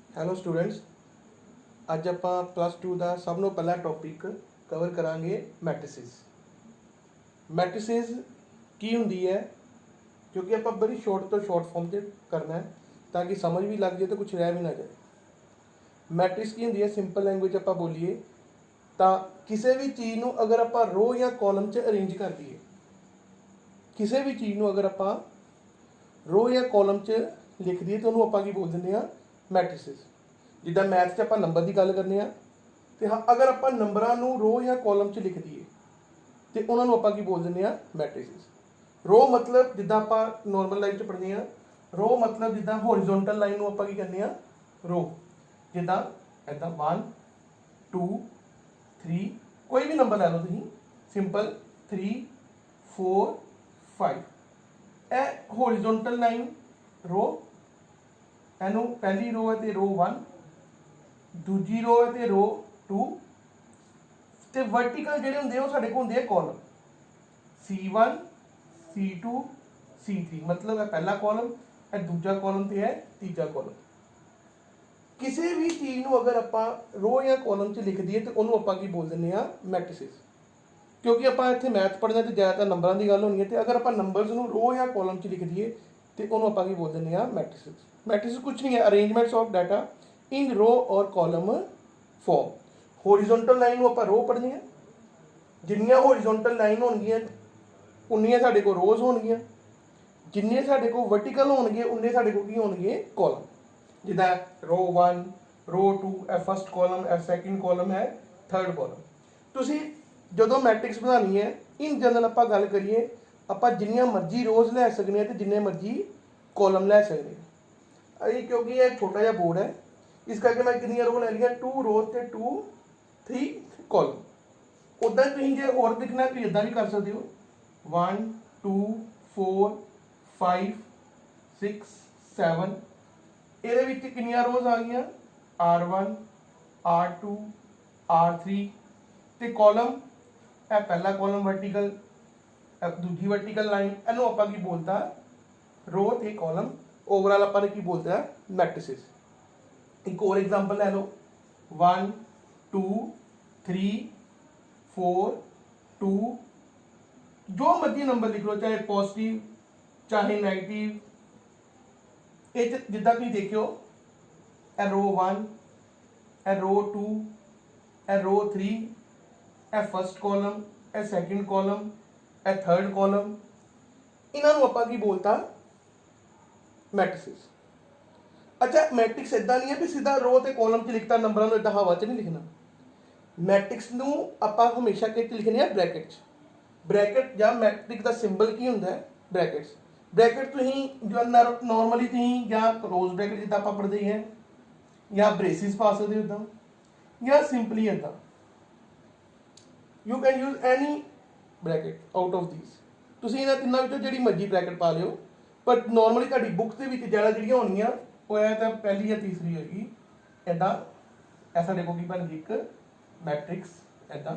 Hello students, ਅੱਜ ਆਪਾਂ plus 2 ਦਾ ਸਭ ਤੋਂ ਪਹਿਲਾ ਟੌਪਿਕ ਕਵਰ ਕਰਾਂਗੇ ਮੈਟ੍ਰਿਸਿਸ। ਮੈਟ੍ਰਿਸਿਸ ਕੀ ਹੁੰਦੀ ਹੈ, ਕਿਉਂਕਿ ਆਪਾਂ ਬੜੀ ਸ਼ਾਰਟ ਤੋਂ ਸ਼ਾਰਟ ਫਾਰਮ 'ਚ ਕਰਨਾ ਹੈ ਤਾਂ ਕਿ ਸਮਝ ਵੀ ਲੱਗ ਜਾਏ ਤੇ ਕੁਝ ਰਹਿ ਵੀ ਨਾ ਜਾਏ। ਮੈਟ੍ਰਿਕਸ ਕੀ ਹੁੰਦੀ ਹੈ, ਸਿੰਪਲ ਲੈਂਗੁਏਜ ਆਪਾਂ ਬੋਲੀਏ ਤਾਂ ਕਿਸੇ ਵੀ ਚੀਜ਼ ਨੂੰ ਅਗਰ ਆਪਾਂ ਰੋ ਜਾਂ ਕਾਲਮ 'ਚ ਅਰੇਂਜ ਕਰ ਦਈਏ, ਕਿਸੇ ਵੀ ਚੀਜ਼ ਨੂੰ ਅਗਰ ਆਪਾਂ ਰੋ ਜਾਂ ਕਾਲਮ 'ਚ ਲਿਖ ਦਈਏ ਤਾਂ ਉਹਨੂੰ ਆਪਾਂ ਕੀ ਬੋਲ ਦਿੰਦੇ ਹਾਂ, ਮੈਟ੍ਰਿਸਿਸ। ਜਿੱਦਾਂ ਮੈਥ 'ਚ ਆਪਾਂ ਨੰਬਰ ਦੀ ਗੱਲ ਕਰਨੇ ਆ ਤੇ ਹਾਂ, ਅਗਰ ਆਪਾਂ ਨੰਬਰਾਂ ਨੂੰ ਰੋ ਜਾਂ ਕਾਲਮ 'ਚ ਲਿਖ ਦਈਏ ਤੇ ਉਹਨਾਂ ਨੂੰ ਆਪਾਂ ਕੀ ਬੋਲ ਦਿੰਦੇ ਆ, ਮੈਟ੍ਰਿਸਿਸ। ਰੋ ਮਤਲਬ ਜਿੱਦਾਂ ਆਪਾਂ ਨੋਰਮਲ ਲਾਈਫ 'ਚ ਪੜ੍ਹਦੇ ਆ, ਰੋ ਮਤਲਬ ਜਿੱਦਾਂ ਹੋਰੀਜ਼ੋਨਟਲ ਲਾਈਨ ਨੂੰ ਆਪਾਂ ਕੀ ਕਹਿੰਦੇ ਆ, ਰੋ। ਜਿੱਦਾਂ ਇੱਦਾਂ 1 2 3, ਕੋਈ ਵੀ ਨੰਬਰ ਲੈ ਲਓ ਤੁਸੀਂ, ਸਿੰਪਲ 3 4 5, ਇਹ ਹੋਰੀਜ਼ੋਨਟਲ ਲਾਈਨ ਰੋ। ਇਹਨੂੰ ਪਹਿਲੀ ਰੋ ਹੈ ਤੇ ਰੋ 1, ਦੂਜੀ ਰੋ ਹੈ ਤੇ ਰੋ 2, ਤੇ ਵਰਟੀਕਲ ਜਿਹੜੇ ਹੁੰਦੇ ਉਹ ਸਾਡੇ ਕੋਲ ਹੁੰਦੇ ਆ ਕਾਲਮ C1 C2 C3, ਮਤਲਬ ਇਹ ਪਹਿਲਾ ਕਾਲਮ, ਇਹ ਦੂਜਾ ਕਾਲਮ ਤੇ ਹੈ ਤੀਜਾ ਕਾਲਮ। ਕਿਸੇ ਵੀ ਚੀਜ਼ ਨੂੰ ਅਗਰ ਆਪਾਂ ਰੋ ਜਾਂ ਕਾਲਮ 'ਚ ਲਿਖ ਦਈਏ ਤੇ ਉਹਨੂੰ ਆਪਾਂ ਕੀ ਬੋਲ ਦਿੰਦੇ ਆ, ਮੈਟ੍ਰਿਸਿਸ। ਕਿਉਂਕਿ ਆਪਾਂ ਇੱਥੇ ਮੈਥ ਪੜ੍ਹਨਾ ਤੇ ਜ਼ਿਆਦਾਤਰ ਨੰਬਰਾਂ ਦੀ ਗੱਲ ਹੋਣੀ ਹੈ, ਤੇ ਅਗਰ ਆਪਾਂ ਨੰਬਰਸ ਨੂੰ ਰੋ ਜਾਂ ਕਾਲਮ 'ਚ ਲਿਖ ਦਈਏ ਤੇ ਉਹਨੂੰ ਆਪਾਂ ਕੀ ਬੋਲ ਦਿੰਦੇ ਆ, ਮੈਟ੍ਰਿਸਿਸ। ਮੈਟ੍ਰਿਸਿਸ ਕੁਝ ਨਹੀਂ ਹੈ, arrangements of data in row ਔਰ ਕਾਲਮ ਫॉर्म। ਹੋਰੀਜ਼ੋਨਟਲ ਲਾਈਨ ਨੂੰ ਆਪਾਂ ਰੋ ਪੜ੍ਹਨੀ ਹੈ, ਜਿੰਨੀਆਂ ਹੋਰੀਜ਼ੋਨਟਲ ਲਾਈਨ ਹੋਣਗੀਆਂ ਉਨੀਆਂ ਸਾਡੇ ਕੋਲ ਰੋਜ਼ ਹੋਣਗੀਆਂ, ਜਿੰਨੇ ਸਾਡੇ ਕੋਲ ਵਰਟੀਕਲ ਹੋਣਗੇ ਉਨੇ ਸਾਡੇ ਕੋਲ ਕੀ ਹੋਣਗੇ, ਕਾਲਮ। ਜਿੱਦਾਂ ਰੋ 1 ਰੋ 2, ਇਹ ਫਸਟ ਕਾਲਮ, ਇਹ ਸੈਕਿੰਡ ਕਾਲਮ ਹੈ, ਥਰਡ ਕਾਲਮ। ਤੁਸੀਂ ਜਦੋਂ ਮੈਟ੍ਰਿਕਸ ਬਣਾਉਣੀ ਹੈ, ਇਨ ਜਨਰਲ ਆਪਾਂ ਗੱਲ ਕਰੀਏ, ਆਪਾਂ ਜਿੰਨੀਆਂ ਮਰਜ਼ੀ ਰੋਜ਼ ਲੈ ਸਕਦੇ ਹਾਂ ਤੇ ਜਿੰਨੇ ਮਰਜ਼ੀ ਕਾਲਮ ਲੈ ਸਕਦੇ ਹਾਂ। ਇਹ ਕਿਉਂਕਿ ਇਹ ਛੋਟਾ ਜਿਹਾ ਬੋਰਡ ਹੈ, ਇਸ ਕਰਕੇ ਮੈਂ ਕਿੰਨੀਆਂ ਰੋ ਲੈ ਲਈਆਂ, 2 ਰੋਜ਼ ਤੇ 2 3 ਕਾਲਮ। ਉੱਦਾਂ ਤੁਸੀਂ ਜੇ ਹੋਰ ਦਿਖਣਾ ਤੁਸੀਂ ਇੱਦਾਂ ਵੀ ਕਰ ਸਕਦੇ ਹੋ, 1 2 4 5 6 7, ਇਹਦੇ ਵਿੱਚ ਕਿੰਨੀਆਂ ਰੋਜ਼ ਆ ਗਈਆਂ, R1 R2 R3, ਤੇ ਕਾਲਮ ਇਹ ਪਹਿਲਾ ਕਾਲਮ ਵਰਟੀਕਲ, ਦੂਜੀ ਵਰਟੀਕਲ ਲਾਈਨ, ਇਹਨੂੰ ਆਪਾਂ ਕੀ ਬੋਲਤਾ, ਰੋ ਤੇ ਕਾਲਮ। ਓਵਰਆਲ ਆਪਾਂ ਨੇ ਕੀ ਬੋਲਤਾ, ਮੈਟ੍ਰਿਸਿਸ। ਇੱਕ ਹੋਰ ਐਗਜ਼ਾਮਪਲ ਲੈ ਲਓ, 1 2 3 4 2, ਜੋ ਮਰਜ਼ੀ ਨੰਬਰ ਲਿਖ ਲਓ, ਚਾਹੇ ਪੋਜ਼ਿਟਿਵ ਚਾਹੇ ਨੈਗੇਟਿਵ। ਇਹ ਜਿੱਦਾਂ ਤੁਸੀਂ ਦੇਖਿਓ, ਇਹ ਰੋ 1, ਇਹ ਰੋ 2, ਇਹ ਰੋ 3, ਇਹ ਫਸਟ ਕਾਲਮ, ਇਹ ਸੈਕਿੰਡ ਕਾਲਮ, ਇਹ ਥਰਡ ਕਾਲਮ। ਇਹਨਾਂ ਨੂੰ ਆਪਾਂ ਕੀ ਬੋਲਤਾ, ਮੈਟ੍ਰਿਸਿਸ। ਅੱਛਾ, ਮੈਟ੍ਰਿਕਸ ਇਦਾਂ ਨਹੀਂ ਹੈ ਵੀ ਸਿੱਧਾ ਰੋ ਤੇ ਕਾਲਮ 'ਚ ਲਿਖਤਾ, ਨੰਬਰਾਂ ਨੂੰ ਇਦਾਂ ਹਵਾ 'ਚ ਨਹੀਂ ਲਿਖਣਾ। ਮੈਟ੍ਰਿਕਸ ਨੂੰ ਆਪਾਂ ਹਮੇਸ਼ਾ ਕਿਹਦੇ 'ਚ ਲਿਖਣੇ ਆ, ਬ੍ਰੈਕਟ 'ਚ। ਬ੍ਰੈਕਟ ਜਾਂ ਮੈਟ੍ਰਿਕ ਦਾ ਸਿੰਬਲ ਕੀ ਹੁੰਦਾ ਹੈ, ਬ੍ਰੈਕਟਸ। ਬ੍ਰੈਕਟ ਤੁਸੀਂ ਨੋਰਮਲੀ ਤੁਸੀਂ ਜਾਂ ਕਲੋਜ਼ ਬ੍ਰੈਕਟ ਜਿੱਦਾਂ ਆਪਾਂ ਪੜ੍ਹਦੇ ਹਾਂ, ਜਾਂ ਬ੍ਰੇਸਿਸ ਪਾ ਸਕਦੇ ਹੋ ਇੱਦਾਂ, ਜਾਂ ਸਿੰਪਲੀ ਇੱਦਾਂ। You can use any bracket out of these. ਤੁਸੀਂ ਇਹਨਾਂ ਤਿੰਨਾਂ ਵਿੱਚੋਂ ਜਿਹੜੀ ਮਰਜ਼ੀ ਬ੍ਰੈਕਟ ਪਾ ਲਿਓ, ਪਰ ਨੋਰਮਲੀ ਤੁਹਾਡੀ ਬੁੱਕ ਦੇ ਵਿੱਚ ਜ਼ਿਆਦਾ ਜਿਹੜੀਆਂ ਹੋਣਗੀਆਂ ਉਹ ਇਹ ਤਾਂ ਪਹਿਲੀ ਜਾਂ ਤੀਸਰੀ ਹੋਏਗੀ। ਇੱਦਾਂ ਇਹ ਸਾਡੇ ਕੋਲ ਕੀ ਬਣ ਗਈ, ਇੱਕ ਮੈਟ੍ਰਿਕਸ। ਇੱਦਾਂ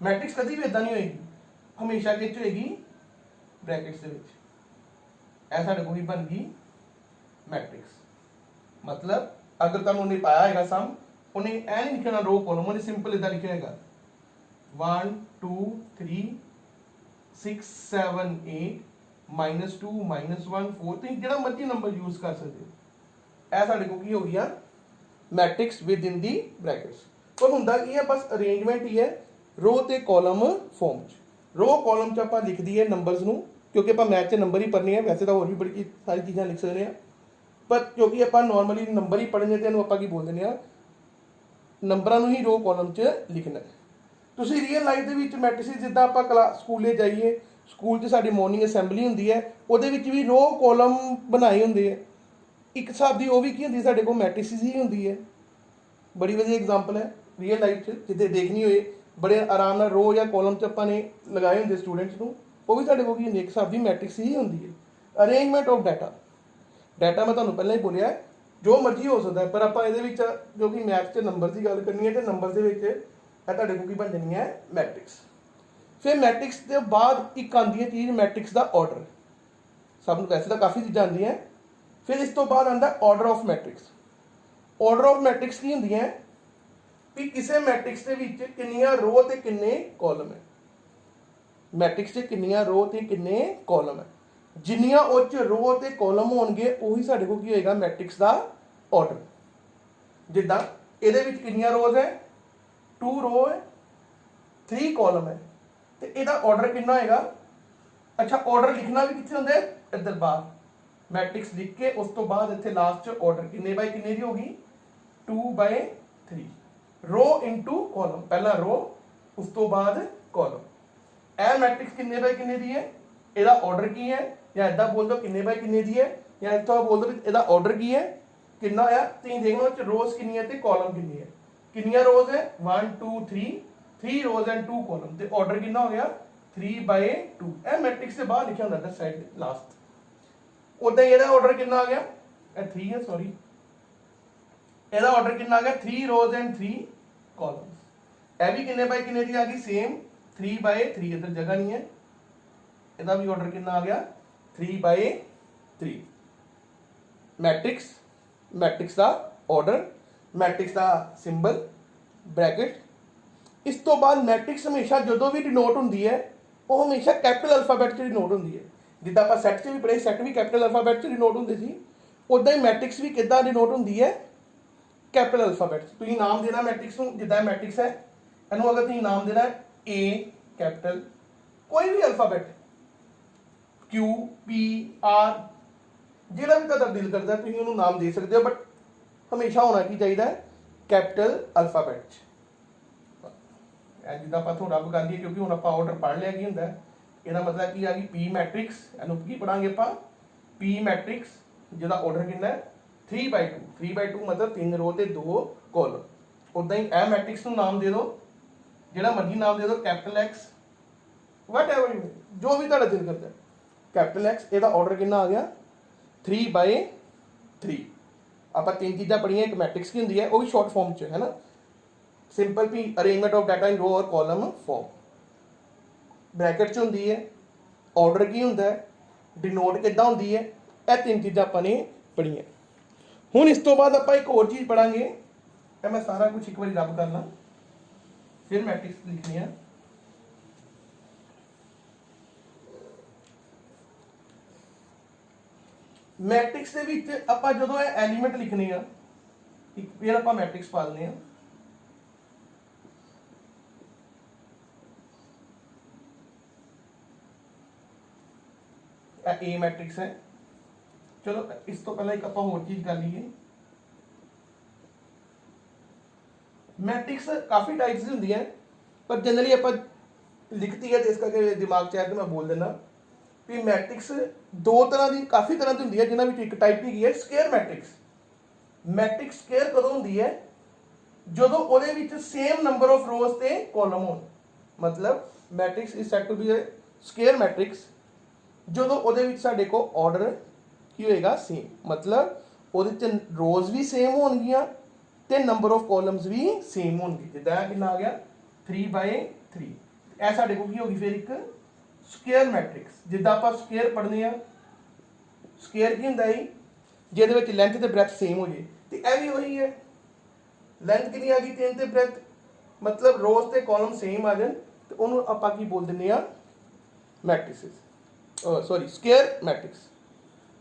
ਮੈਟ੍ਰਿਕਸ ਕਦੀ ਵੀ ਇੱਦਾਂ ਨਹੀਂ ਹੋਏਗੀ, ਹਮੇਸ਼ਾ ਕਿਹ 'ਚ ਹੋਏਗੀ, ਬ੍ਰੈਕਟਸ ਦੇ ਵਿੱਚ। ਇਹ ਸਾਡੇ ਕੋਲ ਹੀ ਬਣ ਗਈ ਮੈਟ੍ਰਿਕਸ। ਮਤਲਬ ਅਗਰ ਤੁਹਾਨੂੰ ਉਹਨੇ ਪਾਇਆ ਹੈਗਾ ਸਮ, ਉਹਨੇ ਇਹ ਨਹੀਂ ਲਿਖਣਾ ਰੋ ਕਾਲਮ, ਉਹਨੇ ਸਿੰਪਲ ਇਦਾਂ ਲਿਖਿਆ ਹੈਗਾ 1 2 3 6 7 8 -2 -1 4, ਤੁਸੀਂ ਜਿਹੜਾ ਮਰਜ਼ੀ ਨੰਬਰ ਯੂਜ਼ ਕਰ ਸਕਦੇ ਹੋ। ਇਹ ਸਾਡੇ ਕੋਲ ਕੀ ਹੋ ਗਿਆ, matrix with in the brackets. ਪਰ ਹੁੰਦਾ ਕੀ ਹੈ, ਬਸ ਅਰੇਂਜਮੈਂਟ ਹੀ ਹੈ ਰੋ ਤੇ ਕਾਲਮ ਫਾਰਮ 'ਚ। ਰੋ ਕਾਲਮ 'ਚ ਆਪਾਂ ਲਿਖ ਦਈਏ ਨੰਬਰਸ ਨੂੰ, ਕਿਉਂਕਿ ਆਪਾਂ ਮੈਥ 'ਚ ਨੰਬਰ ਹੀ ਪੜ੍ਹਨੇ ਆ, ਵੈਸੇ ਤਾਂ ਹੋਰ ਵੀ ਬੜੀ ਸਾਰੀ ਚੀਜ਼ਾਂ ਲਿਖ ਸਕਦੇ ਹਾਂ, ਪਰ ਕਿਉਂਕਿ ਆਪਾਂ ਨੋਰਮਲੀ ਨੰਬਰ ਹੀ ਪੜ੍ਹਨੇ ਤੇ ਇਹਨੂੰ ਆਪਾਂ ਕੀ ਬੋਲ ਦਿੰਦੇ ਆ, ਨੰਬਰਾਂ ਨੂੰ ਹੀ ਰੋ ਕਾਲਮ 'ਚ ਲਿਖਣਾ। ਤੁਸੀਂ ਰੀਅਲ ਲਾਈਫ ਦੇ ਵਿੱਚ ਮੈਟ੍ਰਿਸਿਸ, ਜਿੱਦਾਂ ਆਪਾਂ ਸਕੂਲੇ ਜਾਈਏ, ਸਕੂਲ 'ਚ ਸਾਡੀ ਮਾਰਨਿੰਗ ਅਸੈਂਬਲੀ ਹੁੰਦੀ ਹੈ, ਉਹਦੇ ਵਿੱਚ ਵੀ ਰੋ ਕਾਲਮ ਬਣਾਏ ਹੁੰਦੇ ਆ। ਇੱਕ ਹਿਸਾਬ ਦੀ ਉਹ ਵੀ ਕੀ ਹੁੰਦੀ, ਸਾਡੇ ਕੋਲ ਮੈਟ੍ਰਿਸਿਸ ਹੀ ਹੁੰਦੀ ਹੈ। ਬੜੀ ਵਧੀਆ ਐਗਜ਼ਾਮਪਲ ਹੈ ਰੀਅਲ ਲਾਈਫ 'ਚ, ਜਿੱਥੇ ਦੇਖਣੀ ਹੋਏ ਬੜੇ ਆਰਾਮ ਨਾਲ ਰੋ ਜਾਂ ਕਾਲਮ 'ਚ ਆਪਾਂ ਨੇ ਲਗਾਏ ਹੁੰਦੇ ਸਟੂਡੈਂਟਸ ਨੂੰ, ਉਹ ਵੀ ਸਾਡੇ ਕੋਲ ਕੀ ਹੁੰਦੀ, ਇੱਕ ਹਿਸਾਬ ਦੀ ਮੈਟ੍ਰਿਕਸ ਹੀ ਹੁੰਦੀ ਹੈ। Arrangement of data. ਡਾਟਾ ਮੈਂ ਤੁਹਾਨੂੰ ਪਹਿਲਾਂ ਹੀ ਬੋਲਿਆ ਜੋ ਮਰਜ਼ੀ ਹੋ ਸਕਦਾ, ਪਰ ਆਪਾਂ ਇਹਦੇ ਵਿੱਚ ਜੋ ਕਿ ਮੈਥ 'ਚ ਨੰਬਰ ਦੀ ਗੱਲ ਕਰਨੀ ਹੈ, ਤੇ ਨੰਬਰ ਦੇ ਵਿੱਚ ਇਹ ਤੁਹਾਡੇ ਕੋਲ ਕੀ ਬਣ ਜਾਣੀ ਹੈ, ਮੈਟ੍ਰਿਕਸ। ਫਿਰ ਮੈਟ੍ਰਿਕਸ ਦੇ ਬਾਅਦ ਇੱਕ ਆਉਂਦੀ ਹੈ ਚੀਜ਼, ਮੈਟ੍ਰਿਕਸ ਦਾ ਆਰਡਰ। ਸਭ ਨੂੰ ਵੈਸੇ ਤਾਂ ਕਾਫੀ ਚੀਜ਼ਾਂ ਆਉਂਦੀਆਂ, ਫਿਰ ਇਸ ਤੋਂ ਬਾਅਦ ਆਉਂਦਾ order of matrix. Order of matrix ਕੀ ਹੁੰਦੀਆਂ ਵੀ ਕਿਸੇ ਮੈਟ੍ਰਿਕਸ ਦੇ ਵਿੱਚ ਕਿੰਨੀਆਂ ਰੋ ਤੇ ਕਿੰਨੇ ਕਾਲਮ ਹੈ। ਮੈਟ੍ਰਿਕਸ 'ਚ ਕਿੰਨੀਆਂ ਰੋ ਤੇ ਕਿੰਨੇ ਕਾਲਮ ਹੈ। ਜਿੰਨੀਆਂ ਉਹ 'ਚ ਰੋ ਤੇ ਕਾਲਮ ਹੋਣਗੇ ਉਹੀ ਸਾਡੇ ਕੋਲ ਕੀ ਹੋਏਗਾ ਮੈਟ੍ਰਿਕਸ ਦਾ ਆਰਡਰ। ਜਿੱਦਾਂ ਇਹਦੇ ਵਿੱਚ ਕਿੰਨੀਆਂ ਰੋਜ਼ ਹੈ 2 ਰੋ ਹੈ 3 ਕਾਲਮ ਹੈ ਤੇ ਇਹਦਾ ਆਰਡਰ ਕਿੰਨਾ ਹੋਏਗਾ। ਅੱਛਾ ਆਰਡਰ ਲਿਖਣਾ ਵੀ ਕਿੱਥੇ ਹੁੰਦਾ ਹੈ ਇੱਧਰ ਬਾਹਰ ਮੈਟ੍ਰਿਕਸ ਲਿਖ ਕੇ ਉਸ ਤੋਂ ਬਾਅਦ ਇੱਥੇ ਲਾਸਟ 'ਚ ਆਰਡਰ ਕਿੰਨੇ ਬਾਈ ਕਿੰਨੇ ਦੀ ਹੋਗੀ 2/3 ਰੋ ਇਨਟੂ ਕਾਲਮ। ਪਹਿਲਾ ਰੋ ਉਸ ਤੋਂ ਬਾਅਦ ਕਾਲਮ। ਇਹ ਮੈਟ੍ਰਿਕਸ ਕਿੰਨੇ ਬਾਈ ਕਿੰਨੇ ਦੀ ਹੈ ਇਹਦਾ ਆਰਡਰ ਕੀ ਹੈ ਜਾਂ ਇਦਾਂ ਬੋਲ ਦੋ ਕਿੰਨੇ ਬਾਈ ਕਿੰਨੇ ਦੀ ਹੈ ਜਾਂ ਇੱਥੋਂ ਬੋਲ ਦੋ ਇਹਦਾ ਆਰਡਰ ਕੀ ਹੈ ਕਿੰਨਾ ਆ। ਤੁਸੀਂ ਦੇਖੋ ਚ ਰੋਜ਼ ਕਿੰਨੀਆਂ ਤੇ ਕਾਲਮ ਕਿੰਨੀ ਹੈ। ਕਿੰਨੀਆਂ ਰੋਜ਼ ਹੈ 1 2 3 ਰੋਜ਼ ਐਂਡ 2 ਕਾਲਮ ਤੇ ਆਰਡਰ ਕਿੰਨਾ ਹੋ ਗਿਆ 3/2। ਇਹ ਮੈਟ੍ਰਿਕਸ ਦੇ ਬਾਹਰ ਲਿਖਿਆ ਹੁੰਦਾ ਹੈ ਸਾਈਡ ਲਾਸਟ। ਉਦਾਂ ਇਹਦਾ ਆਰਡਰ ਕਿੰਨਾ ਆ ਗਿਆ ਇਹ 3 ਹੈ ਸੌਰੀ ਇਹਦਾ ਆਰਡਰ ਕਿੰਨਾ ਆ ਗਿਆ 3 ਰੋਜ਼ ਐਂਡ 3 ਕਾਲਮਸ। ਇਹ ਵੀ ਕਿੰਨੇ ਬਾਈ ਕਿੰਨੇ ਦੀ ਆ ਗਈ ਸੇਮ 3/3 ਇੱਧਰ ਜਗ੍ਹਾ ਨਹੀਂ ਹੈ। ਇਹਦਾ ਵੀ ਆਰਡਰ ਕਿੰਨਾ ਆ ਗਿਆ 3/3। ਮੈਟ੍ਰਿਕਸ ਮੈਟ੍ਰਿਕਸ ਦਾ ਆਰਡਰ ਮੈਟ੍ਰਿਕਸ ਦਾ ਸਿੰਬਲ ਬ੍ਰੈਕਟ। ਇਸ ਤੋਂ ਬਾਅਦ ਮੈਟ੍ਰਿਕਸ ਹਮੇਸ਼ਾ ਜਦੋਂ ਵੀ ਡਿਨੋਟ ਹੁੰਦੀ ਹੈ ਉਹ ਹਮੇਸ਼ਾ ਕੈਪੀਟਲ ਅਲਫਾਬੈਟ 'ਚ ਡਿਨੋਟ ਹੁੰਦੀ ਹੈ। ਜਿੱਦਾਂ ਆਪਾਂ ਸੈੱਟ 'ਚ ਵੀ ਪੜ੍ਹੇ ਸੈੱਟ ਵੀ ਕੈਪੀਟਲ ਅਲਫਾਬੈਟ 'ਚ ਡਿਨੋਟ ਹੁੰਦੇ ਸੀ ਉਦਾਂ ਹੀ ਮੈਟ੍ਰਿਕਸ ਵੀ ਕਿੱਦਾਂ ਡਿਨੋਟ ਹੁੰਦੀ ਹੈ ਕੈਪੀਟਲ ਅਲਫਾਬੈਟ 'ਚ। ਤੁਸੀਂ ਨਾਮ ਦੇਣਾ ਮੈਟ੍ਰਿਕਸ ਨੂੰ ਜਿੱਦਾਂ ਮੈਟ੍ਰਿਕਸ ਹੈ ਇਹਨੂੰ ਅਗਰ ਤੁਸੀਂ ਨਾਮ ਦੇਣਾ A ਕੈਪੀਟਲ ਕੋਈ ਵੀ ਅਲਫਾਬੈਟ Q P R ਜਿਹੜਾ ਵੀ ਤੁਹਾਡਾ ਦਿਲ ਕਰਦਾ ਤੁਸੀਂ ਉਹਨੂੰ ਨਾਮ ਦੇ ਸਕਦੇ ਹੋ ਬਟ ਹਮੇਸ਼ਾ ਹੋਣਾ ਕੀ ਚਾਹੀਦਾ ਹੈ ਕੈਪੀਟਲ ਅਲਫਾਬੈਟ 'ਚ। ਜਿੱਦਾਂ ਆਪਾਂ ਥੋੜਾ ਕਰ ਲਈਏ ਕਿਉਂਕਿ ਹੁਣ ਆਪਾਂ ਆਰਡਰ ਪੜ੍ਹ ਲਿਆ ਕੀ ਹੁੰਦਾ ਇਹਦਾ ਮਤਲਬ ਕੀ ਆ ਗਈ P ਮੈਟ੍ਰਿਕਸ। ਇਹਨੂੰ ਕੀ ਪੜਾਂਗੇ ਆਪਾਂ P ਮੈਟ੍ਰਿਕਸ ਜਿਹਦਾ ਆਰਡਰ ਕਿੰਨਾ ਹੈ 3/2 3/2 ਮਤਲਬ 3 ਰੋ ਤੇ 2 ਕਾਲਮ। ਉਦਾਂ ਹੀ ਇਹ ਮੈਟ੍ਰਿਕਸ ਨੂੰ ਨਾਮ ਦੇ ਦਿਓ ਜਿਹੜਾ ਮਰਜ਼ੀ ਨਾਮ ਦੇ ਦਿਓ ਕੈਪੀਟਲ X ਵਟਐਵਰ ਜੋ ਵੀ ਤੁਹਾਡਾ ਦਿਲ ਕਰਦਾ ਕੈਪੀਟਲ X। ਇਹਦਾ ਆਰਡਰ ਕਿੰਨਾ ਆ ਗਿਆ 3/3। ਆਪਾਂ ਤਿੰਨ ਚੀਜ਼ਾਂ ਪੜ੍ਹੀਆਂ ਇੱਕ ਮੈਟ੍ਰਿਕਸ ਕੀ ਹੁੰਦੀ ਹੈ ਉਹ ਵੀ ਸ਼ਾਰਟ ਫਾਰਮ 'ਚ ਹੈ ਨਾ ਸਿੰਪਲ ਵੀ arrangement of data in row ਔਰ ਕਾਲਮ ਫਾਰਮ। ਬ੍ਰੈਕਟ 'ਚ ਹੁੰਦੀ ਹੈ ਆਰਡਰ ਕੀ ਹੁੰਦਾ ਹੈ ਡਿਨੋਟ ਕਿੱਦਾਂ ਹੁੰਦੀ ਹੈ ਇਹ ਤਿੰਨ ਚੀਜ਼ਾਂ ਆਪਾਂ ਨੇ ਪੜ੍ਹੀਆਂ। ਹੁਣ ਇਸ ਤੋਂ ਬਾਅਦ ਆਪਾਂ ਇੱਕ ਹੋਰ ਚੀਜ਼ ਪੜਾਂਗੇ ਇਹ ਮੈਂ ਸਾਰਾ ਕੁਝ ਇੱਕ ਵਾਰੀ ਰੱਬ ਕਰ ਲਾਂ ਫਿਰ ਮੈਟ੍ਰਿਕਸ ਲਿਖਣੀ ਆ। ਮੈਟ੍ਰਿਕਸ ਦੇ ਵਿੱਚ ਆਪਾਂ ਜਦੋਂ ਇਹ ਐਲੀਮੈਂਟ ਲਿਖਣੇ ਆ ਇੱਕ ਫਿਰ ਆਪਾਂ ਮੈਟ੍ਰਿਕਸ ਪਾ ਲੈਂਦੇ ਆ। ਇਹ A ਮੈਟ੍ਰਿਕਸ ਹੈ। ਚਲੋ ਇਸ ਤੋਂ ਪਹਿਲਾਂ ਇੱਕ ਆਪਾਂ ਹੋਰ ਚੀਜ਼ ਕਰ ਲਈਏ। ਮੈਟ੍ਰਿਕਸ ਕਾਫੀ ਟਾਈਪਸ ਦੀ ਹੁੰਦੀ ਹੈ ਪਰ ਜਨਰਲੀ ਆਪਾਂ ਲਿਖਤੀ ਹੈ ਤੇ ਇਸ ਕਰਕੇ ਦਿਮਾਗ 'ਚ ਆਇਆ ਤੇ ਮੈਂ ਬੋਲ ਦਿੰਦਾ ਵੀ ਮੈਟ੍ਰਿਕਸ ਦੋ ਤਰ੍ਹਾਂ ਦੀ ਕਾਫੀ ਤਰ੍ਹਾਂ ਦੀ ਹੁੰਦੀ ਹੈ ਜਿਨ੍ਹਾਂ ਵਿੱਚ ਇੱਕ ਟਾਈਪ ਹੈਗੀ ਹੈ ਸਕੁਅਰ ਮੈਟ੍ਰਿਕਸ। ਮੈਟ੍ਰਿਕਸ ਸਕੁਅਰ ਕਦੋਂ ਹੁੰਦੀ ਹੈ ਜਦੋਂ ਉਹਦੇ ਵਿੱਚ ਸੇਮ ਨੰਬਰ ਆਫ ਰੋਜ਼ ਤੇ ਕਾਲਮ ਹੋਣ। ਮਤਲਬ matrix is said to be a square matrix ਜਦੋਂ ਉਹਦੇ ਵਿੱਚ ਸਾਡੇ ਕੋਲ ਆਰਡਰ ਕੀ ਹੋਏਗਾ ਸੇਮ ਮਤਲਬ ਉਹਦੇ 'ਚ ਰੋਜ਼ ਵੀ ਸੇਮ ਹੋਣਗੀਆਂ ਤੇ ਨੰਬਰ ਆਫ ਕਾਲਮਸ ਵੀ ਸੇਮ ਹੋਣਗੇ। ਜਿੱਦਾਂ ਕਿੰਨਾ ਆ ਗਿਆ 3/3 ਇਹ ਸਾਡੇ ਕੋਲ ਕੀ ਹੋ ਗਈ ਫਿਰ ਇੱਕ ਸਕੁਅਰ ਮੈਟ੍ਰਿਕਸ। ਜਿੱਦਾਂ ਆਪਾਂ ਸਕੁਅਰ ਪੜ੍ਹਨੇ ਆ ਸਕੁਅਰ ਕੀ ਹੁੰਦਾ ਹੈ ਜਿਹਦੇ ਵਿੱਚ ਲੈਂਥ ਤੇ ਬ੍ਰੈਥ ਸੇਮ ਹੋ ਜੇ ਤੇ ਇਹ ਵੀ ਉਹੀ ਹੈ ਲੈਂਥ ਕਿੰਨੀ ਆ ਗਈ 3 ਤੇ ਬ੍ਰੈਥ ਮਤਲਬ ਰੋਜ਼ ਤੇ ਕਾਲਮ ਸੇਮ ਆ ਜਾਣ ਤੇ ਉਹਨੂੰ ਆਪਾਂ ਕੀ ਬੋਲ ਦਿੰਦੇ ਆ matrix sorry square matrix.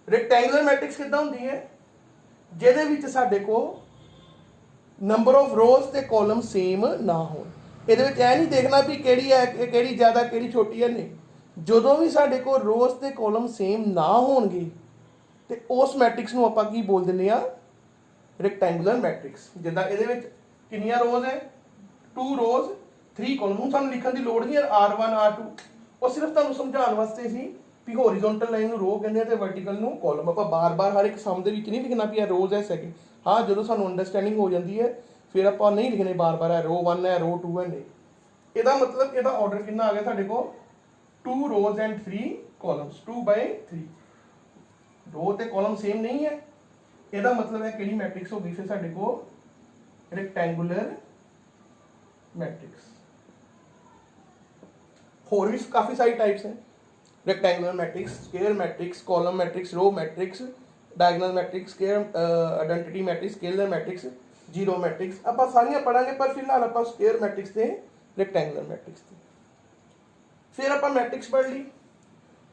Rectangular matrix ਕਿੱਦਾਂ ਹੁੰਦੀ ਹੈ ਜਿਹਦੇ ਵਿੱਚ ਸਾਡੇ ਕੋਲ ਨੰਬਰ ਆਫ ਰੋਜ਼ ਤੇ ਕਾਲਮ ਸੇਮ ਨਾ ਹੋਣ। ਇਹਦੇ ਵਿੱਚ ਇਹ ਨਹੀਂ ਦੇਖਣਾ ਵੀ ਕਿਹੜੀ ਹੈ ਕਿਹੜੀ ਜ਼ਿਆਦਾ ਕਿਹੜੀ ਛੋਟੀ ਹੈ ਨਹੀਂ ਜਦੋਂ ਵੀ ਸਾਡੇ ਕੋਲ ਰੋਜ਼ ਤੇ ਕਾਲਮ ਸੇਮ ਨਾ ਹੋਣਗੇ ਤੇ ਉਸ ਮੈਟ੍ਰਿਕਸ ਨੂੰ ਆਪਾਂ ਕੀ ਬੋਲ ਦਿੰਦੇ ਆ ਰੈਕਟੈਂਗੂਲਰ ਮੈਟ੍ਰਿਕਸ। ਜਿੱਦਾਂ ਇਹਦੇ ਵਿੱਚ ਕਿੰਨੀਆਂ ਰੋਜ਼ ਹੈ 2 ਰੋਜ਼ 3 ਕਾਲਮ। ਹੁਣ ਸਾਨੂੰ ਲਿਖਣ ਦੀ ਲੋੜ ਨਹੀਂ ਹੈ R1 R2 ਉਹ ਸਿਰਫ ਤੁਹਾਨੂੰ ਸਮਝਾਉਣ ਵਾਸਤੇ ਸੀ ਵੀ ਹੋਰੀਜ਼ੋਨਟਲ ਲਾਈਨ ਨੂੰ ਰੋ ਕਹਿੰਦੇ ਆ ਤੇ ਵਰਟੀਕਲ ਨੂੰ ਕਾਲਮ। ਆਪਾਂ ਬਾਰ-ਬਾਰ ਹਰ ਇੱਕ ਸਮ ਦੇ ਵਿੱਚ ਨਹੀਂ ਲਿਖਣਾ ਵੀ ਇਹ ਰੋਜ਼ ਹੈ ਸੈਕਿੰਡ। ਹਾਂ ਜਦੋਂ ਸਾਨੂੰ ਅੰਡਰਸਟੈਂਡਿੰਗ ਹੋ ਜਾਂਦੀ ਹੈ ਫਿਰ ਆਪਾਂ ਨਹੀਂ ਲਿਖਣੇ ਬਾਰ-ਬਾਰ ਹੈ ਰੋ 1 ਹੈ ਰੋ 2 ਹੈ ਨਹੀਂ। ਇਹਦਾ ਮਤਲਬ ਇਹਦਾ ਆਰਡਰ ਕਿੰਨਾ ਆ ਗਿਆ ਸਾਡੇ ਕੋਲ 2 ਰੋਜ਼ ਐਂਡ 3 ਕਾਲਮਸ 2/3 ਰੋ ਤੇ ਕਾਲਮ ਸੇਮ ਨਹੀਂ ਹੈ। ਇਹਦਾ ਮਤਲਬ ਹੈ ਕਿਹੜੀ ਮੈਟ੍ਰਿਕਸ ਹੋ ਗਈ ਫਿਰ ਸਾਡੇ ਕੋਲ ਰੈਕਟੈਂਗੂਲਰ ਮੈਟ੍ਰਿਕਸ। ਹੋਰ ਵੀ ਕਾਫੀ ਸਾਰੀ ਟਾइप्स हैं rectangular matrix square matrix column matrix row matrix diagonal matrix, square identity matrix, scalar matrix, zero matrix आप सारियां पढ़ांगे, पर फिलहाल आप स्क्वायर मैट्रिक्स ते रैक्टेंगुलर मैट्रिक्स ते फिर आप मैट्रिक्स पढ़ ली।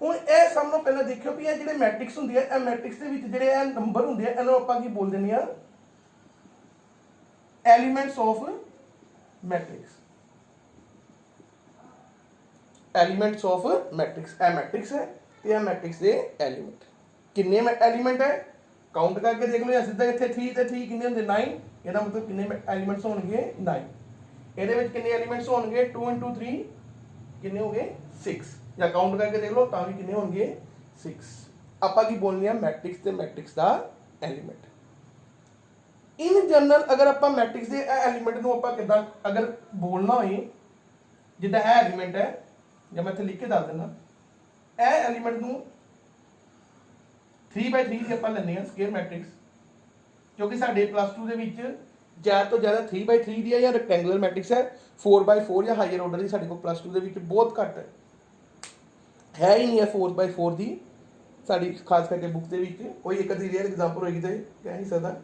हुण ये सब तो पहले देखियो भी ये जिहड़े मैट्रिक्स हुंदी है, मैट्रिक्स दे विच जिहड़े नंबर हुंदे हैं, इन्हां आपां की बोल दिंदे आ elements of matrix. Elements of matrix, a matrix है तो यह मैट्रिक्स के एलीमेंट किन्ने एलीमेंट है काउंट करके देख लो, या सीधा इत्थे 3 ते 3 किन्ने हुंदे 9, ਇਹਦਾ मतलब किन्ने एलीमेंट्स होणगे 9, ਇਹਦੇ ਵਿੱਚ किन्ने एलीमेंट्स होणगे 2 * 3 किन्ने हो गए 6, या काउंट करके देख लो ਤਾਂ ਵੀ किन्ने होणगे 6। ਆਪਾਂ ਕੀ ਬੋਲਨੇ ਆ मैट्रिक्स ਤੇ matrix the element. In general अगर आप मैट्रिक्स के एलीमेंट को आप किदा अगर बोलना हो, जिदा यह एलीमेंट है, जब मैं इतने लिख के दस देना, यह एलीमेंट को 3/3 की आप लेने स्क्वायर मैट्रिक्स, क्योंकि साढ़े +2 के ज़्यादा तो ज़्यादा 3/3 दी है, या रैक्टेंगुलर मैट्रिक्स है 4/4 या हायर ऑर्डर की साढ़े को +2 के बहुत घट है ही नहीं है 4/4 की साड़ी, खास करके बुक के कोई एक अद्धी रेयर एग्जाम्पल होगी तो कह नहीं सकता।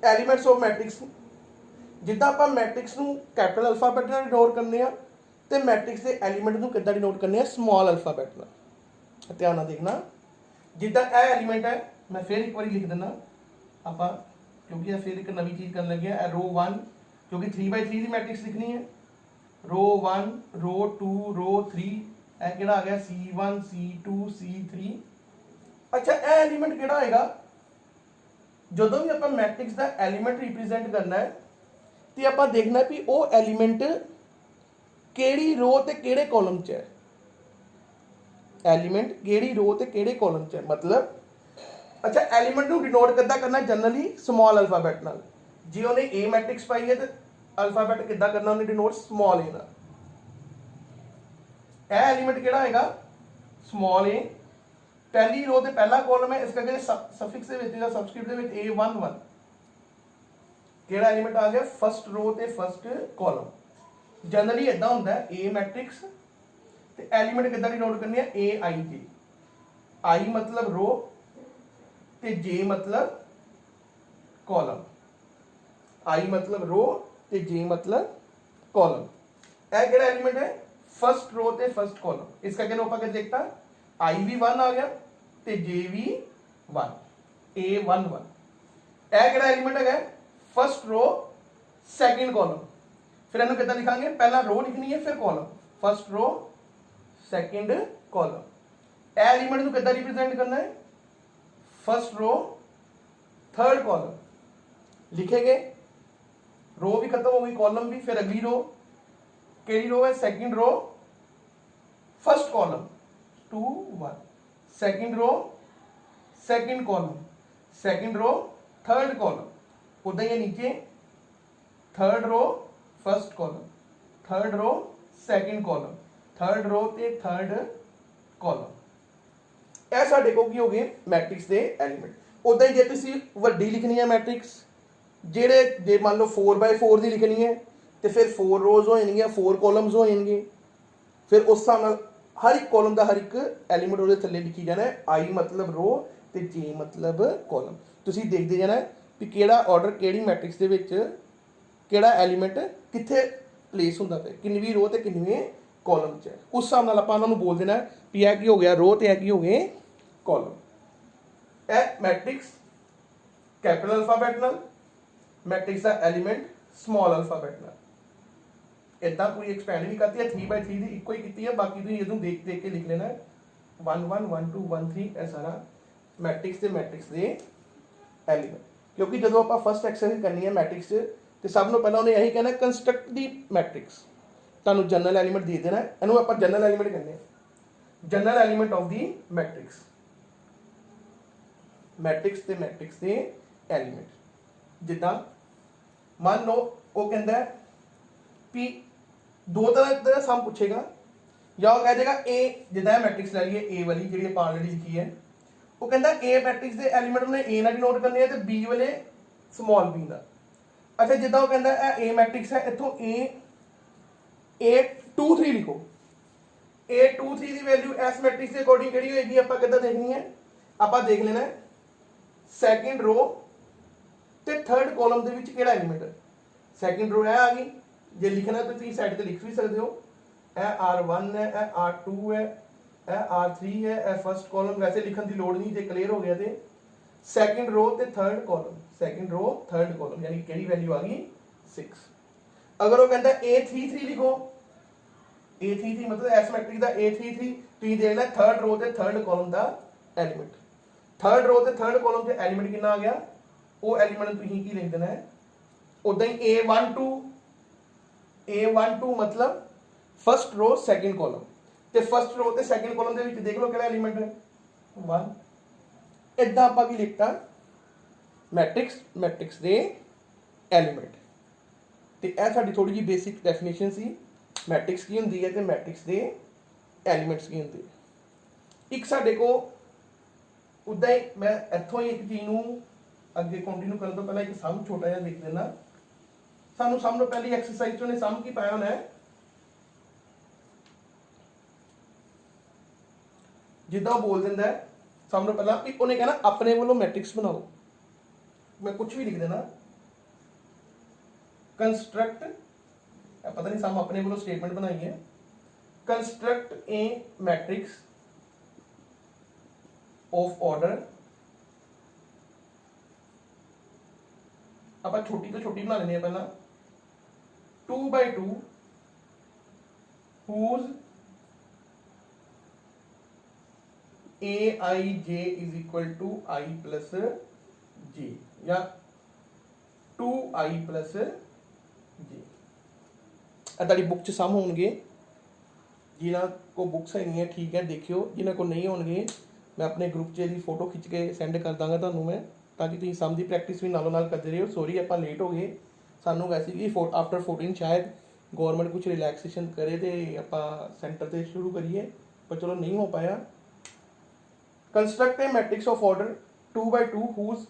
एलीमेंट्स ऑफ मैट्रिक्स जिदा आप मैट्रिक्स को कैपिटल अल्फाबैट नाल डिनोट करने, तो मैट्रिक्स के एलीमेंट को कितना डिनोट करने स्मॉल अल्फाबैट नाल। ध्यान नाल देखना, जिदा यह एलीमेंट है, मैं फिर एक बार लिख देना आप, क्योंकि फिर एक नवी चीज़ करने लगे रो 1, क्योंकि 3/3 की मैट्रिक्स लिखनी है, रो 1 रो 2 रो 3, यह किहड़ा आ गया C1 C2 C3। अच्छा यह एलीमेंट किहड़ा होएगा, ਜਦੋਂ भी आप मैट्रिक्स का एलीमेंट रिप्रेजेंट करना है तो आप देखना भी वो एलीमेंट केड़ी रो ते केड़े कॉलम च है, एलीमेंट केड़ी रो ते केड़े कॉलम च है, मतलब अच्छा एलीमेंट को डिनोट किद्दां करना जनरली स्मॉल अल्फाबैट नाल। जे उन्हें ए मैट्रिक्स पाई है तो अल्फाबैट किद्दां करना उन्हें डिनोट स्मॉल ए नाल। यह एलीमेंट किहड़ा होएगा स्मॉल ए, पहली रो ते पहला कॉलम है, इस करके सफिक्स दे विच सबस्क्रिप्ट दे विच A11 केड़ा एलीमेंट आ गया फर्स्ट रो ते फर्स्ट कॉलम। जनरली इदां हुंदा है ए मैट्रिक्स ते एलीमेंट किदां डिनोट करनी है AIJ, आई मतलब रो ते J मतलब कॉलम, आई मतलब रो ते J मतलब कॉलम। यह केड़ा एलीमेंट है फर्स्ट रो ते फर्स्ट कॉलम, इस करके आपां क्या देखता आई भी 1 आ गया ते J भी 1, A11। यह केड़ा एलीमेंट है फर्स्ट रो सेकंड कॉलम, फिर इन्हें कितना लिखांगे पहला रो लिखनी है फिर column, first row second column. यह एलीमेंट को कितना रिप्रेजेंट करना है फर्स्ट रो थर्ड कॉलम, लिखेंगे रो भी खत्म हो गई कॉलम भी, फिर अगली रो केड़ी रो है second row first column 2 1, second row second column, second row third column, उदा ही नीचे third row first column, third row second column, third row ते थर्ड कॉलम। यह साडे को की हो गए मैट्रिक्स के एलीमेंट। उदा ही जे तुसीं वड्डी लिखनी है मैट्रिक्स, जेड़े जे मान लो 4/4 की लिखनी है तो फिर 4 रोज हो जाएंगे 4 कॉलम्स हो जाएंगे, फिर उस हिसाब नाल हर एक कॉलम का हर एक एलीमेंट वो थले लिखी जाना है, आई मतलब रो ते J मतलब कॉलम। तुसीं देखते जाना कि केड़ा ऑर्डर केड़ी मैट्रिक्स दे विच केड़ा एलीमेंट कित्थे प्लेस हुंदा पे, किन्नवी रो ते किन्नवे कॉलम च है, उस हिसाब नाल आपां उन्हां नूं बोल देना भी यह की हो गया रो ते यह की हो गए कॉलम। यह मैट्रिक्स कैपिटल अल्फाबैट नाल, मैट्रिक्स का एलीमेंट स्मॉल अल्फाबैट नाल। इदा कोई एक्सपैंड नहीं करती है, 3/3 की इको ही की है, बाकी तुम इधर देख देख के लिख लेना है 1 1 1 2 1 3 यह सारा मैट्रिक्स के एलीमेंट। क्योंकि जो आप फर्स्ट एक्सरसाइज करनी है मैट्रिक्स तो सब तो पहले उन्हें यही कहना कंस्ट्रक्ट दी मैट्रिक्स, तुहानू जनरल एलीमेंट दे देना, इनू आप जनरल एलीमेंट कहते हैं, general element of the matrix, matrix ते मैट्रिक्स के एलीमेंट। जिदा मान लो वो कहता है कि दो तरह का सम पूछेगा, या वो कह देगा ए, जिदा मैट्रिक्स ले लीए ए वाली जी ऑलरेडी लिखी है, वो कहता ए मैट्रिक्स के एलीमेंट उन्हें ए ना डिनोट करने तो बी वाले स्मॉल बी का। अच्छा जिदा वो कहता ए मैट्रिक्स है, इतों A23 लिखो, A23 की वैल्यू एस मैट्रिक्स के अकॉर्डिंग केड़ी होएगी, आप किद्दां देखनी है, आप देख लेना ਸੈਕਿੰਡ ਰੋ ਤੇ ਥਰਡ ਕਾਲਮ ਦੇ ਵਿੱਚ ਕਿਹੜਾ ਐਲੀਮੈਂਟ ਹੈ। ਸੈਕਿੰਡ ਰੋ ਇਹ ਆ ਗਈ, ਜੇ ਲਿਖਣਾ ਤਾਂ ਤੁਸੀਂ ਸਾਈਡ ਤੇ ਲਿਖ ਵੀ ਸਕਦੇ ਹੋ। ਇਹ R1 ਹੈ, ਇਹ R2 ਹੈ, ਇਹ R3 ਹੈ, ਇਹ ਫਸਟ ਕਾਲਮ। ਵੈਸੇ ਲਿਖਣ ਦੀ ਲੋੜ ਨਹੀਂ, ਜੇ ਕਲੀਅਰ ਹੋ ਗਿਆ ਤੇ ਸੈਕਿੰਡ ਰੋ ਤੇ ਥਰਡ ਕਾਲਮ, ਸੈਕਿੰਡ ਰੋ ਥਰਡ ਕਾਲਮ, ਯਾਨੀ ਕਿਹੜੀ ਵੈਲਿਊ ਆ ਗਈ 6। ਅਗਰ ਉਹ ਕਹਿੰਦਾ A33 ਲਿਖੋ, A33 ਮਤਲਬ ਇਸ ਮੈਟ੍ਰਿਕਸ ਦਾ A33, ਤੁਸੀਂ ਦੇਖਣਾ ਥਰਡ ਰੋ ਤੇ ਥਰਡ ਕਾਲਮ ਦਾ ਐਲੀਮੈਂਟ। ਥਰਡ ਰੋ ਤੇ ਥਰਡ ਕਾਲਮ ਤੇ ਐਲੀਮੈਂਟ ਕਿੰਨਾ ਆ ਗਿਆ, ਉਹ ਐਲੀਮੈਂਟ ਤੁਸੀਂ ਕੀ ਲਿਖ ਦੇਣਾ ਹੈ, ਉਦਾਂ ਹੀ A12 ਮਤਲਬ ਫਸਟ ਰੋ ਸੈਕਿੰਡ ਕਾਲਮ, ਤੇ ਫਸਟ ਰੋ ਤੇ ਸੈਕਿੰਡ ਕਾਲਮ ਦੇ ਵਿੱਚ ਦੇਖ ਲਓ ਕਿਹੜਾ ਐਲੀਮੈਂਟ ਹੈ 1। ਇਦਾਂ ਆਪਾਂ ਕੀ ਲਿਖਤਾ ਮੈਟ੍ਰਿਕਸ ਦੇ ਐਲੀਮੈਂਟ। ਤੇ ਇਹ ਸਾਡੀ ਥੋੜੀ ਜਿਹੀ ਬੇਸਿਕ ਡੈਫੀਨੇਸ਼ਨ ਸੀ ਮੈਟ੍ਰਿਕਸ ਕੀ ਹੁੰਦੀ ਹੈ ਤੇ ਮੈਟ੍ਰਿਕਸ ਦੇ ਐਲੀਮੈਂਟਸ ਕੀ ਹੁੰਦੇ। ਇੱਕ ਸਾਡੇ ਕੋ ਉਦਾਂ ਹੀ ਮੈਂ ਇੱਥੋਂ ਹੀ ਇੱਕ ਚੀਜ਼ ਨੂੰ ਅੱਗੇ ਕੰਟੀਨਿਊ ਕਰਨ ਤੋਂ ਪਹਿਲਾਂ ਇੱਕ ਸਮ ਛੋਟਾ ਜਿਹਾ ਲਿਖ ਦੇਣਾ। ਸਾਨੂੰ ਸਮ ਨੂੰ ਪਹਿਲੀ ਐਕਸਰਸਾਈਜ਼ ਤੋਂ ਨੇ ਸਮ ਕੀ ਪਾਇਆ ਹੋਣਾ ਹੈ, ਜਿੱਦਾਂ ਉਹ ਬੋਲ ਦਿੰਦਾ ਹੈ ਸਭ ਨੂੰ ਪਹਿਲਾਂ ਵੀ ਉਹਨੇ ਕਹਿਣਾ ਆਪਣੇ ਵੱਲੋਂ ਮੈਟ੍ਰਿਕਸ ਬਣਾਓ। ਮੈਂ ਕੁਝ ਵੀ ਲਿਖ ਦੇਣਾ, ਕੰਸਟਰਕਟ, ਪਤਾ ਨਹੀਂ ਸਮ ਆਪਣੇ ਵੱਲੋਂ ਸਟੇਟਮੈਂਟ ਬਣਾਈ ਹੈ, construct A matrix of order. ਆਪਾਂ ਛੋਟੀ ਤੋਂ ਛੋਟੀ ਬਣਾ ਲੈਂਦੇ ਆ ਪਹਿਲਾਂ 2x2 whose aij is equal to I plus j या 2I plus j। ਤੁਹਾਡੀ ਬੁੱਕ 'ਚ ਸਮ ਹੋਣਗੇ, ਜਿਨ੍ਹਾਂ ਕੋ ਬੁੱਕਸ ਹੈਗੀਆਂ ਠੀਕ ਹੈ ਦੇਖਿਓ, ਜਿਨ੍ਹਾਂ ਕੋ ਨਹੀਂ ਹੋਣਗੇ ਮੈਂ ਆਪਣੇ ਗਰੁੱਪ 'ਚ ਇਹਦੀ ਫੋਟੋ ਖਿੱਚ ਕੇ ਸੈਂਡ ਕਰ ਦਾਂਗਾ ਤੁਹਾਨੂੰ ਮੈਂ, ਤਾਂ ਕਿ ਤੁਸੀਂ ਸਮ ਦੀ ਪ੍ਰੈਕਟਿਸ ਵੀ ਨਾਲੋਂ ਨਾਲ ਕਰਦੇ ਰਹੋ। ਸੌਰੀ ਆਪਾਂ ਲੇਟ ਹੋ ਗਏ, ਸਾਨੂੰ ਵੈਸੇ ਵੀ ਆਫਟਰ 14 ਸ਼ਾਇਦ ਗਵਰਨਮੈਂਟ ਕੁਝ ਰਿਲੈਕਸੇਸ਼ਨ ਕਰੇ ਤੇ ਆਪਾਂ ਸੈਂਟਰ ਤੇ ਸ਼ੁਰੂ ਕਰੀਏ, ਪਰ ਚਲੋ ਨਹੀਂ ਹੋ ਪਾਇਆ। Construct A matrix of order 2x2 whose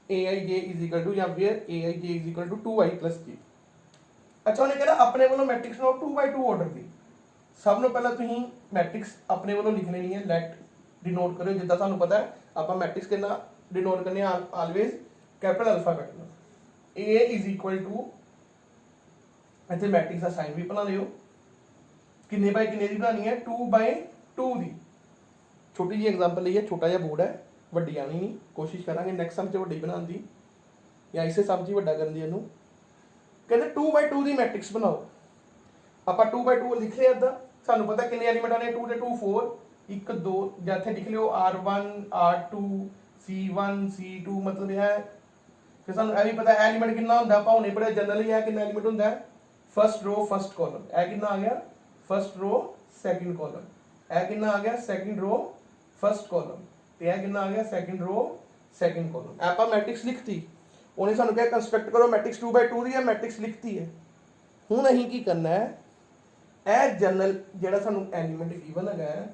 aij is equal to या where aij is equal to 2I plus j। अच्छा ਉਹਨੇ ਕਹਿੰਦਾ ਆਪਣੇ ਵੱਲੋਂ ਮੈਟ੍ਰਿਕਸ ਨੂੰ 2x2 ਆਰਡਰ ਦੀ। ਸਭ ਤੋਂ ਪਹਿਲਾਂ ਤੁਸੀਂ ਮੈਟ੍ਰਿਕਸ ਆਪਣੇ ਵੱਲੋਂ ਲਿਖ ਲੈਣੀ ਹੈ, ਲੈਟ ਡਿਨੋਟ ਕਰਿਓ। ਜਿੱਦਾਂ ਤੁਹਾਨੂੰ ਪਤਾ ਹੈ ਆਪਾਂ ਮੈਟ੍ਰਿਕਸ ਕਿੰਨਾ ਡਿਨੋਟ ਕਰਨੇ ਆ ਆਲਵੇਜ਼ ਕੈਪੀਟਲ ਅਲਫਾਬੈਟ ਨਾਲ। a is equal to ਇੱਥੇ ਮੈਟ੍ਰਿਕਸ ਦਾ ਸਾਈਨ ਵੀ ਬਣਾ ਲਿਓ, ਕਿੰਨੇ ਬਾਈ ਕਿੰਨੇ ਦੀ ਬਣਾਣੀ ਹੈ 2/2 ਦੀ। छोटी जी एग्जाम्पल ली है, छोटा जहा बोर्ड है, वड्डी आनी नहीं, कोशिश करेंगे नैक्सट सम च वड्डी बनाने की या इसे सम च वड्डा करन दी। इहनूं कहते 2x2 की मैट्रिक्स बनाओ। आपां 2x2 लिख लिया इदां, सानूं पता किन्ने एलीमेंट आने 2 ते 2 4, 1 2 जां इत्थे लिख लियो R1 R2 C1 C2 मतलब यह है। फिर सानूं यह भी पता एलीमेंट कितना हुंदा, आपां हुणे पढ़िया जनरली यह कितना एलीमेंट हुंदा है फर्स्ट रो फर्स्ट कॉलम। यह कितना आ गया फर्स्ट रो सैकेंड कॉलम। यह कितना आ गया सैकेंड रो फर्स्ट कॉलम, ਤੇ ਇਹ ਕਿੰਨਾ ਆ ਗਿਆ ਸੈਕਿੰਡ ਰੋ ਸੈਕਿੰਡ ਕਾਲਮ। ਆਪਾਂ ਮੈਟ੍ਰਿਕਸ ਲਿਖਤੀ, ਉਹਨੇ ਸਾਨੂੰ ਕਿਹਾ ਕੰਸਟਰਕਟ ਕਰੋ ਮੈਟ੍ਰਿਕਸ 2x2 ਦੀ, ਹੈ ਮੈਟ੍ਰਿਕਸ ਲਿਖਤੀ ਹੈ। ਹੁਣ ਅਸੀਂ ਕੀ ਕਰਨਾ ਹੈ, ਇਹ ਜਨਰਲ ਜਿਹੜਾ ਸਾਨੂੰ ਐਲੀਮੈਂਟ ਗਿਵਨ ਹੈਗਾ,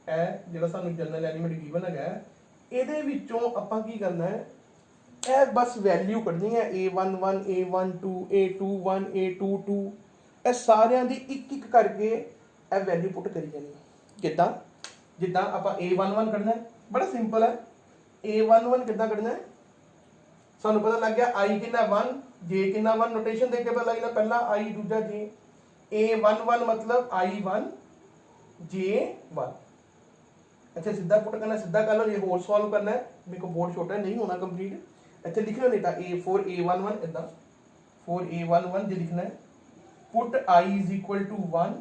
ਇਹ ਜਿਹੜਾ ਸਾਨੂੰ ਜਨਰਲ ਐਲੀਮੈਂਟ ਗਿਵਨ ਹੈਗਾ, ਇਹਦੇ ਵਿੱਚੋਂ ਆਪਾਂ ਕੀ ਕਰਨਾ ਹੈ, ਇਹ ਬਸ ਵੈਲਿਊ ਕੱਢਣੀ ਹੈ a11 a12 a21 a22, ਇਹ ਸਾਰਿਆਂ ਦੀ ਇੱਕ ਇੱਕ ਕਰਕੇ ਇਹ ਵੈਲਿਊ ਪੁੱਟ ਕਰੀ ਜਾਣੀ। ਕਿੱਦਾਂ, ਜਿੱਦਾਂ ਆਪਾਂ a11 ਕੱਢਣਾ ਹੈ, ਬੜਾ ਸਿੰਪਲ ਹੈ। a11 ਕਿੱਦਾਂ ਕੱਢਣਾ ਹੈ, ਸਾਨੂੰ ਪਤਾ ਲੱਗ ਗਿਆ i ਕਿੰਨਾ 1 j ਕਿੰਨਾ 1, ਨੋਟੇਸ਼ਨ ਦੇਖ ਕੇ ਪਤਾ ਲੱਗਦਾ ਪਹਿਲਾ i ਦੂਜਾ j। a11 मतलब i1 j1। अच्छा सीधा पुट करना, सीधा कर लो। ये होल सॉल्व करना है, मेरे को बोर्ड छोटा है नहीं होना कंप्लीट। अच्छा लिख लो नहीं था a4 a11 इदा 4 a11 जो लिखना है, put i is equal to 1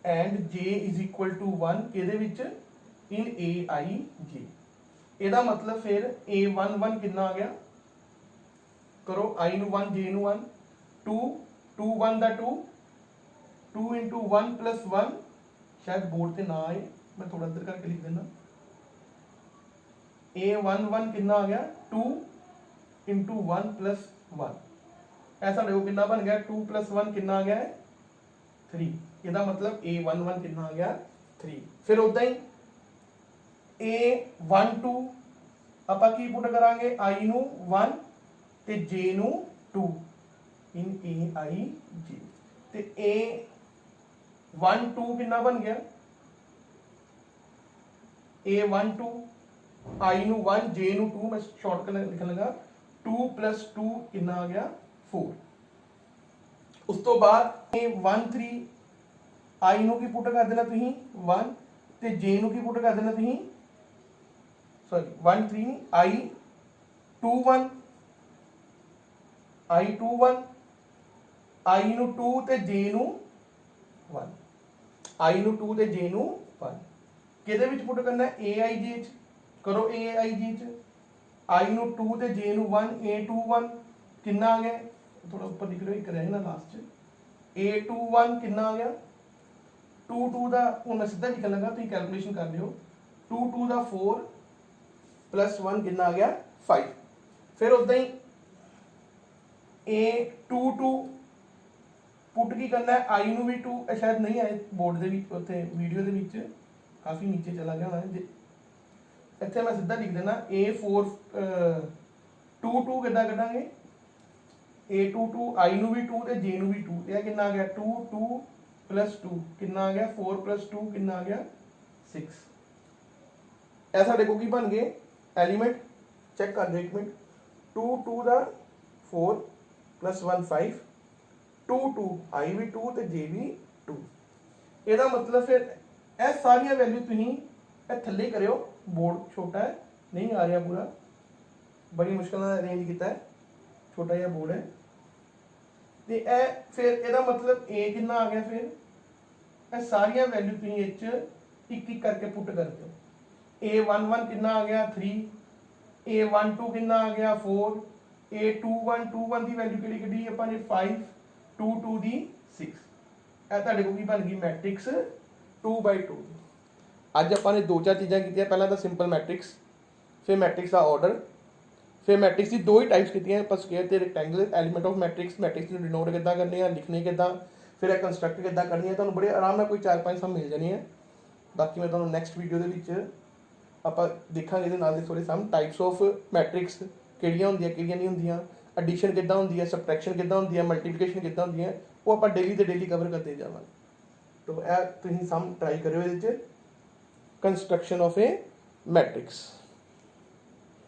and j is equal to 1 ਇਹਦੇ ਵਿੱਚ in aij। ਇਹਦਾ ਮਤਲਬ ਫਿਰ a11 ਕਿੰਨਾ ਆ ਗਿਆ, करो i ਨੂੰ 1 j ਨੂੰ 1 2 2 1 ਦਾ 2 2 into 1 plus 1, शायद बोर्ड ਤੇ ना आए, मैं थोड़ा अंदर करके लिख देना। a11 कितना आ गया 2 into 1 plus 1, ऐसा देखो कितना बन गया 2 plus 1 कितना आ गया है 3। ਇਹਦਾ मतलब a11 कितना आ गया 3। फिर उदा ही a12 ਆਪਾਂ ਕੀ ਪੁੱਟ ਕਰਾਂਗੇ, i ਨੂੰ 1 ਤੇ j ਨੂੰ 2 in aij। ਤੇ a12 ਕਿੰਨਾ ਬਣ ਗਿਆ, a12 आई नू 1 जे नू 2 मैं शॉर्टकट लिखन लगा 2 + 2 कितना आ गया 4 उस तो बाद 1 3 आई नू की पुट कर देना तुसीं 1 ते जे नू की पुट कर देना तुसीं सॉरी 1 3 आई 2 1 आई 2 1 आई नू 2 ते जे नू 1 आई नू 2 ते जे नू 1 किहदे विच पुट करना है ए आई जे च करो ए आई जे च आई नू 2 ते जे नू 1 ए 2 1 कितना आ गया थोड़ा ऊपर लिख लो एक रह ना लास्ट च ए 2 1 कितना आ गया 2 2 दा हुण मैं सीधा लिखन लगा तुसीं कैलकुलेशन कर लियो 2 2 दा 4 + 1 कितना आ गया 5 फिर उदां ही ए 2 2 पुट की करना है आई नू भी 2 शायद नहीं आए बोर्ड दे विच उत्थे वीडियो दे विच काफ़ी नीचे चला गया होना इत्थे मैं सीधा लिख देना ए 4 2 2 कितना कटांगे ए 2 2 आई नू भी 2 ते जे नू भी 2 ते कितना आ गया 2 2 + 2 कितना आ गया 4 + 2 कितना आ गया 6 ऐसा साडे को की बन गए एलिमेंट चेक कर दो एक मिनट 2 2 दा 4 + 1 5 2 2 आई भी 2 ते जे भी 2 ਇਹਦਾ मतलब फिर ਇਹ ਸਾਰੀਆਂ ਵੈਲਿਊ ਤੁਸੀਂ ਇਹ ਥੱਲੇ ਕਰਿਓ ਬੋਰਡ ਛੋਟਾ ਹੈ ਨਹੀਂ ਆ ਰਿਹਾ ਪੂਰਾ ਬੜੀ ਮੁਸ਼ਕਲ ਨਾਲ ਅਰੇਂਜ ਕੀਤਾ ਹੈ ਛੋਟਾ ਜਿਹਾ ਬੋਰਡ ਹੈ ਤੇ ਇਹ ਫਿਰ ਇਹਦਾ ਮਤਲਬ a ਕਿੰਨਾ ਆ ਗਿਆ ਫਿਰ ਇਹ ਸਾਰੀਆਂ ਵੈਲਿਊ ਤੁਸੀਂ ਇਹ ਚ ਇੱਕ ਇੱਕ ਕਰਕੇ ਪੁੱਟ ਕਰ ਦਿਓ a11 ਕਿੰਨਾ ਆ ਗਿਆ 3 a12 ਕਿੰਨਾ ਆ ਗਿਆ 4 a21 ਦੀ ਵੈਲਿਊ ਕਿਹੜੀ ਕੱਢੀ ਆਪਾਂ ਨੇ 5 2 2 ਦੀ 6 ਇਹ ਤੁਹਾਡੇ ਕੋਲ ਕੀ ਬਣ ਗਈ ਮੈਟ੍ਰਿਕਸ 2/2 ਅੱਜ ਆਪਾਂ ਨੇ ਦੋ ਚਾਰ ਚੀਜ਼ਾਂ ਕੀਤੀਆਂ ਪਹਿਲਾਂ ਤਾਂ ਸਿੰਪਲ ਮੈਟ੍ਰਿਕਸ ਫਿਰ ਮੈਟ੍ਰਿਕਸ ਦਾ ਆਰਡਰ ਫਿਰ ਮੈਟ੍ਰਿਕਸ ਦੀ ਦੋ ਹੀ ਟਾਈਪਸ ਕੀਤੀਆਂ ਆਪਾਂ ਸਕੁਅਰ ਤੇ rectangular element of matrix matrix ਨੂੰ ਡਿਨੋਟ ਕਿੱਦਾਂ ਕਰਨੇ ਆ ਲਿਖਣੇ ਕਿੱਦਾਂ ਫਿਰ ਇਹ ਕੰਸਟਰਕਟ ਕਿੱਦਾਂ ਕਰਨੀ ਹੈ ਤੁਹਾਨੂੰ ਬੜੇ ਆਰਾਮ ਨਾਲ ਕੋਈ 4-5 ਸਮ ਮਿਲ ਜਾਣੀ ਹੈ ਬਾਕੀ ਮੈਂ ਤੁਹਾਨੂੰ ਨੈਕਸਟ ਵੀਡੀਓ ਦੇ ਵਿੱਚ ਆਪਾਂ ਦੇਖਾਂਗੇ ਇਹਦੇ ਨਾਲ ਦੇ ਥੋੜੇ ਸਮ ਟਾਈਪਸ ਆਫ ਮੈਟ੍ਰਿਕਸ ਕਿਹੜੀਆਂ ਹੁੰਦੀਆਂ ਕਿਹੜੀਆਂ ਨਹੀਂ ਹੁੰਦੀਆਂ ਐਡੀਸ਼ਨ ਕਿੱਦਾਂ ਹੁੰਦੀ ਹੈ ਸਬਟ੍ਰੈਕਸ਼ਨ ਕਿੱਦਾਂ ਹੁੰਦੀ ਹੈ ਮਲਟੀਪਲੀਕੇਸ਼ਨ ਕਿੱਦਾਂ ਹੁੰਦੀ ਹੈ ਉਹ ਆਪਾਂ ਡੇਲੀ ਤੇ ਡੇਲੀ ਕਵਰ ਕਰਦੇ ਜਾਵਾਂਗੇ तो यह तुम सम ट्राई करो ये कंस्ट्रक्शन ऑफ ए मैट्रिक्स।